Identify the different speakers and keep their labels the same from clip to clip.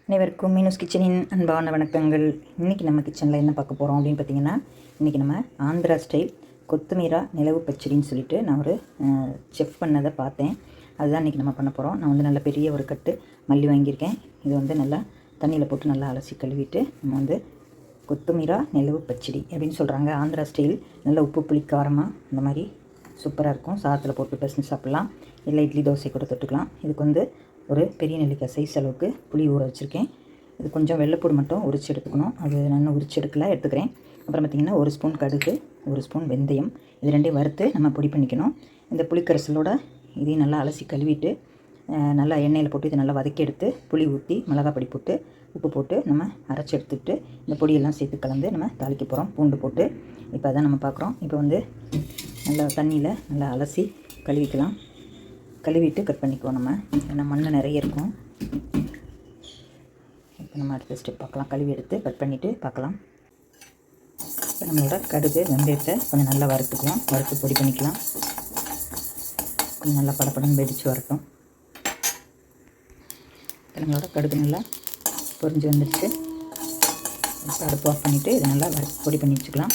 Speaker 1: அனைவருக்கும் மீனூஸ் கிச்சனின் அன்பான வணக்கங்கள். இன்றைக்கி நம்ம கிச்சனில் என்ன பார்க்க போகிறோம் அப்படின்னு பார்த்தீங்கன்னா, இன்றைக்கி நம்ம ஆந்திரா ஸ்டைல் கொத்துமீரா நிலவு பச்சடின்னு சொல்லிட்டு நான் ஒரு செஃப் பண்ணதை பார்த்தேன். அதுதான் இன்றைக்கி நம்ம பண்ண போகிறோம். நான் நல்ல பெரிய ஒரு கட்டு மல்லி வாங்கியிருக்கேன். இது நல்லா தண்ணியில் போட்டு நல்லா அலசி கழுவிட்டு நம்ம கொத்துமீரா நிலவு பச்சடி அப்படின்னு சொல்கிறாங்க. ஆந்திரா ஸ்டைல் நல்ல உப்பு புளி காரமாக இந்த மாதிரி சூப்பராக இருக்கும். சாதத்தில் போட்டு பிசைஞ்சு சாப்பிட்லாம், இல்லை இட்லி தோசை கூட தொட்டுக்கலாம். இதுக்கு ஒரு பெரிய நெல்லிக்காய் சைஸ் அளவுக்கு புளி ஊற வச்சுருக்கேன். இது கொஞ்சம் வெள்ளைப்பூடு மட்டும் உரித்து எடுத்துக்கணும். அது நான் உரித்து எடுத்துக்கிறேன். அப்புறம் பார்த்திங்கன்னா 1 ஸ்பூன் கடுகு, 1 ஸ்பூன் வெந்தயம், இது ரெண்டையும் வறுத்து நம்ம பொடி பண்ணிக்கணும். இந்த புளிக்கரைசலோட இதையும் நல்லா அலசி கழுவிட்டு நல்லா எண்ணெயில் போட்டு இதை நல்லா வதக்கி எடுத்து புளி ஊற்றி மிளகாய் பொடி போட்டு உப்பு போட்டு நம்ம அரைச்சி எடுத்துக்கிட்டு இந்த பொடியெல்லாம் சேர்த்து கலந்து நம்ம தாளிக்க போகிறோம். பூண்டு போட்டு இப்போ அதான் நம்ம பார்க்குறோம். இப்போ நல்லா தண்ணியில் நல்லா அலசி கழுவிக்கலாம். கழுவிட்டு கட் பண்ணிக்குவோம். நம்ம ஏன்னா மண் நிறைய இருக்கும். இப்போ நம்ம அடுத்த ஸ்டெப் பார்க்கலாம். கழுவி எடுத்து கட் பண்ணிவிட்டு பார்க்கலாம். இப்போ நம்மளோட கடுகு வெந்தயத்தை கொஞ்சம் நல்லா வறுத்துக்கலாம். வறுத்து பொடி பண்ணிக்கலாம். கொஞ்சம் நல்லா படப்படன்னு வெடித்து வரட்டும். இப்போ நம்மளோட கடுகு நல்லா பொரிஞ்சு வந்துடுச்சு. இப்போ அடுப்பு ஆஃப் பண்ணிவிட்டு இதை நல்லா பொடி பண்ணி வச்சுக்கலாம்.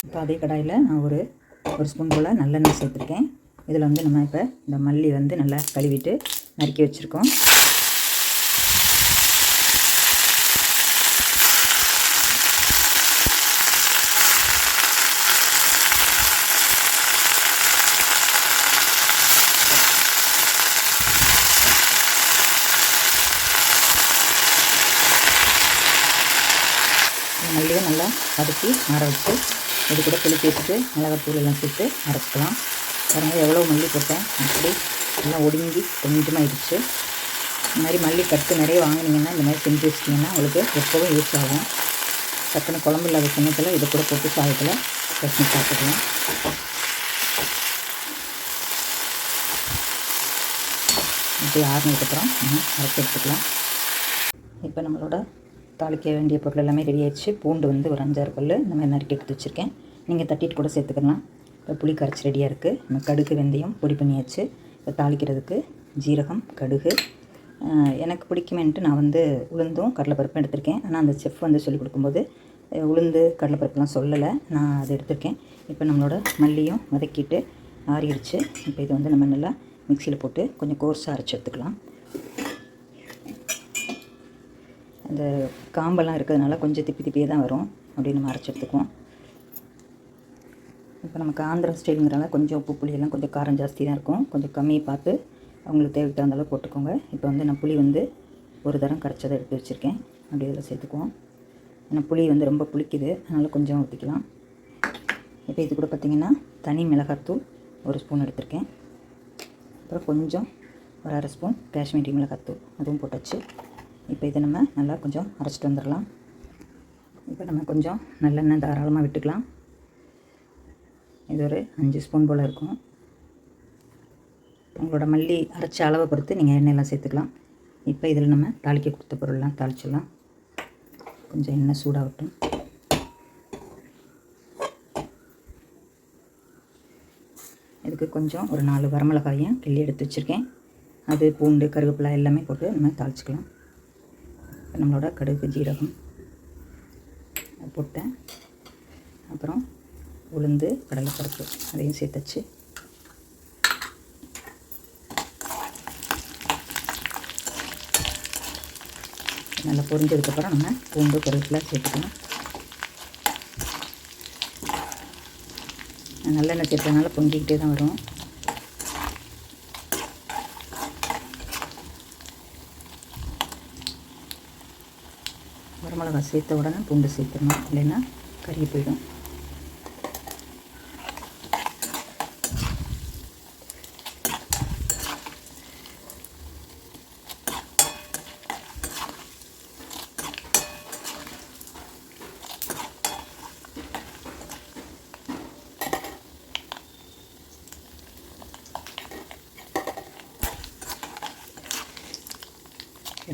Speaker 1: இப்போ அதே கடாயில் நான் ஒரு ஸ்பூன் போல் நல்லெண்ணெய் சேர்த்துருக்கேன். இதில் நம்ம இப்போ இந்த மல்லி நல்லா கழுவிட்டு நறுக்கி வச்சுருக்கோம். மல்லியை நல்லா வதக்கி ஆற வச்சு இது கூட புளி சேர்த்துட்டு மிளகாத்தூள் எல்லாம் சேர்த்து அரைச்சிக்கலாம். பாருங்கள் எவ்வளோ மல்லி போட்டேன், அப்படி எல்லாம் ஒடுங்கி கொஞ்சமாகிடுச்சு. இந்த மாதிரி மல்லி கட்டு நிறைய வாங்கினீங்கன்னா இந்த மாதிரி செஞ்சு வச்சிட்டிங்கன்னா உங்களுக்கு எப்போவும் யூஸ் ஆகும். டக்குன்னு குழம்பு இல்லாத சமயத்தில் இதை கூட போட்டு சாதத்தில் பிரச்சனை சாப்பிட்டுக்கலாம். இப்படி ஆறுனதுக்கப்புறம் நம்ம அரைச்சி எடுத்துக்கலாம். இப்போ நம்மளோட தாளிக்க வேண்டிய பொருள் எல்லாமே ரெடி ஆகிடுச்சு. பூண்டு ஒரு 5-6 பல் இந்த மாதிரி நறுக்கி எடுத்து வச்சுருக்கேன். நீங்கள் தட்டிட்டு கூட சேர்த்துக்கலாம். இப்போ புளி கரைச்சி ரெடியாக இருக்குது. நம்ம கடுகு வெந்தயம் பொடி பண்ணியாச்சு. இப்போ தாளிக்கிறதுக்கு ஜீரகம், கடுகு, எனக்கு பிடிக்குமேன்ட்டு நான் உளுந்தும் கடலைப்பருப்பும் எடுத்திருக்கேன். ஆனால் அந்த செஃப் சொல்லிக் கொடுக்கும்போது உளுந்து கடலைப்பருப்புலாம் சொல்லலை, நான் அதை எடுத்திருக்கேன். இப்போ நம்மளோட மல்லியும் வதக்கிட்டு ஆறிடுச்சு. இப்போ இது நம்ம நல்லா மிக்சியில் போட்டு கொஞ்சம் கோர்ஸாக அரைச்சி எடுத்துக்கலாம். இந்த காம்பெல்லாம் இருக்கிறதுனால கொஞ்சம் திப்பியே தான் வரும். அப்படின்னு நம்ம அரைச்சி எடுத்துக்குவோம். இப்போ நமக்கு ஆந்திரா ஸ்டைலுங்கிறனால கொஞ்சம் உப்பு புளியெல்லாம் கொஞ்சம் காரம் ஜாஸ்தி தான் இருக்கும். கொஞ்சம் கம்மியை பார்த்து அவங்களுக்கு தேவைக்கு தகுந்த அளவு போட்டுக்கோங்க. இப்போ நான் புளி ஒரு தரம் கரைச்சதை எடுத்து வச்சுருக்கேன். அப்படி இதில் சேர்த்துக்குவோம். ஏன்னா புளி ரொம்ப புளிக்குது, அதனால் கொஞ்சம் ஊற்றிக்கலாம். இப்போ இது கூட பார்த்திங்கன்னா தனி மிளகாத்தூள் 1 ஸ்பூன் எடுத்திருக்கேன். அப்புறம் கொஞ்சம் ஒரு 1/2 ஸ்பூன் காஷ்மீரி மிளகாத்தூள் அதுவும் போட்டாச்சு. இப்போ இதை நம்ம நல்லா கொஞ்சம் அரைச்சிட்டு வந்துடலாம். இப்போ நம்ம கொஞ்சம் நல்லெண்ணெய் தாராளமாக விட்டுக்கலாம். இது ஒரு 5 ஸ்பூன் போல் இருக்கும். உங்களோட மல்லி அரைச்ச அளவை பொறுத்து நீங்கள் எண்ணெயெல்லாம் சேர்த்துக்கலாம். இப்போ இதில் நம்ம தாளிக்க கொடுத்த பொருள்லாம் தாளிச்சிடலாம். கொஞ்சம் எண்ணெய் சூடாகட்டும். இதுக்கு கொஞ்சம் ஒரு 4 வரமிளகாயும் கிள்ளி எடுத்து வச்சுருக்கேன். அது பூண்டு கருவேப்பிலை எல்லாமே போட்டு நம்ம தாளிச்சிக்கலாம். நம்மளோட கடுகு ஜீரகம் போட்டேன். அப்புறம் உளுந்து கடலைப்பருப்பு அதையும் சேர்த்துச்சு. நல்லா பொரிஞ்சதுக்கப்புறம் நம்ம பூண்டு கருவேப்பிலை சேர்த்துக்கணும். நல்லெண்ணெய் சேர்த்ததுனால பொங்கிக்கிட்டே தான் வரும். வரமிளகா சேர்த்த உடனே பூண்டு சேர்த்துடணும், இல்லைன்னா கருகி போயிடும்.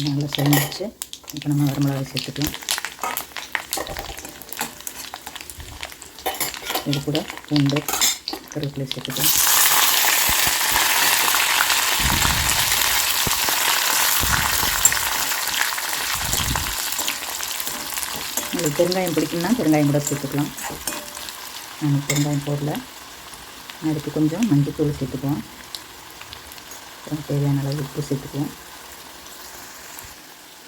Speaker 1: நல்லா சேர்ந்துச்சு. இப்போ நம்ம வரமிளகாய் சேர்த்துக்கலாம். இது கூட பூண்டு கருவேப்பிலை சேர்த்துக்கலாம். உங்களுக்கு பெருங்காயம் பிடிக்கும்னா பெருங்காயம் கூட சேர்த்துக்கலாம். நான் பெருங்காயம் போடல. அதுக்கு கொஞ்சம் மஞ்சள்தூள் சேர்த்துக்குவோம். அப்புறம் தேவையான அளவு உப்பு சேர்த்துக்குவோம்.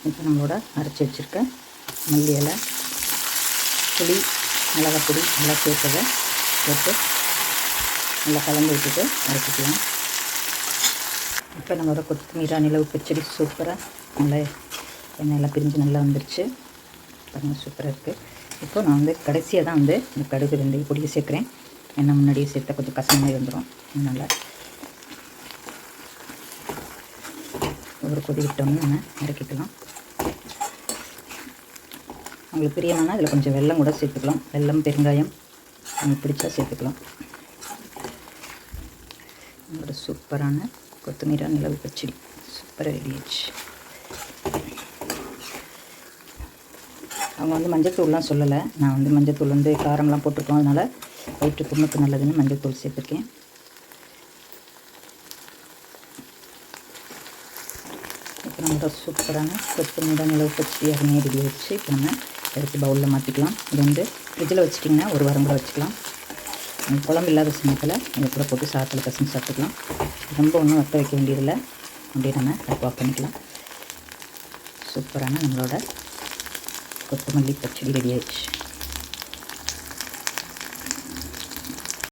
Speaker 1: இப்போ நம்மளோட அரைச்சி வச்சுருக்க மல்லி இலை, புளி, மிளகாப்பொடி எல்லாம் சேர்த்ததை போட்டு நல்லா கலந்து விட்டுட்டு அரைச்சிக்கலாம். இப்போ நம்மளோட கொத்தமீரா நிலவு பச்சடி சூப்பராக நல்லா எண்ணெயெல்லாம் பிரிஞ்சு நல்லா வந்துருச்சு. பாருங்கள், சூப்பராக இருக்குது. இப்போ நான் கடைசியாக தான் இந்த கடுகு 2 பொடியை சேர்க்குறேன். எண்ணெய் முன்னாடியே சேர்த்தா கொஞ்சம் கசந்த மாதிரி வந்துடும். அதனால் ஒரு கொதி விட்டோம்னு நம்ம இறக்கிக்கலாம். உங்களுக்கு பிரியமானால் இதில் கொஞ்சம் வெல்லம் கூட சேர்த்துக்கலாம். வெல்லம், பெருங்காயம் உங்களுக்கு பிடிச்சா சேர்த்துக்கலாம். நம்மளோட சூப்பரான கொத்தமீரா நிலவு பச்சடி சூப்பராக ரெடி ஆயிடுச்சு. அவங்க மஞ்சள்தூள்லாம் சொல்லலை. நான் மஞ்சள்தூள் காரம்லாம் போட்டிருக்கோம். அதனால் வயிற்று புண்ணுக்கு நல்லதுன்னு மஞ்சள்தூள் சேர்த்துருக்கேன். இப்போ நம்மளோட சூப்பரான கொத்தமீரா நிலவு பச்சடி அருமையாக ரெடி ஆயிடுச்சு. இப்போ நம்ம எடுத்து பவுலில் மாற்றிக்கலாம். இது ஃப்ரிட்ஜில் வச்சிட்டிங்கன்னா ஒரு வாரம் கூட வச்சுக்கலாம். குழம்பு இல்லாத சமயத்தில் இதை கூட போட்டு சாதத்தில் பசங்க சாப்பிட்டுக்கலாம். ரொம்ப ஒன்றும் வற்ற வைக்க வேண்டியதில்லை. அப்படியே நம்ம அடுப்பு ஆஃப் பண்ணிக்கலாம். சூப்பரான நம்மளோட கொத்தமல்லி பச்சடி ரெடி ஆயிடுச்சு.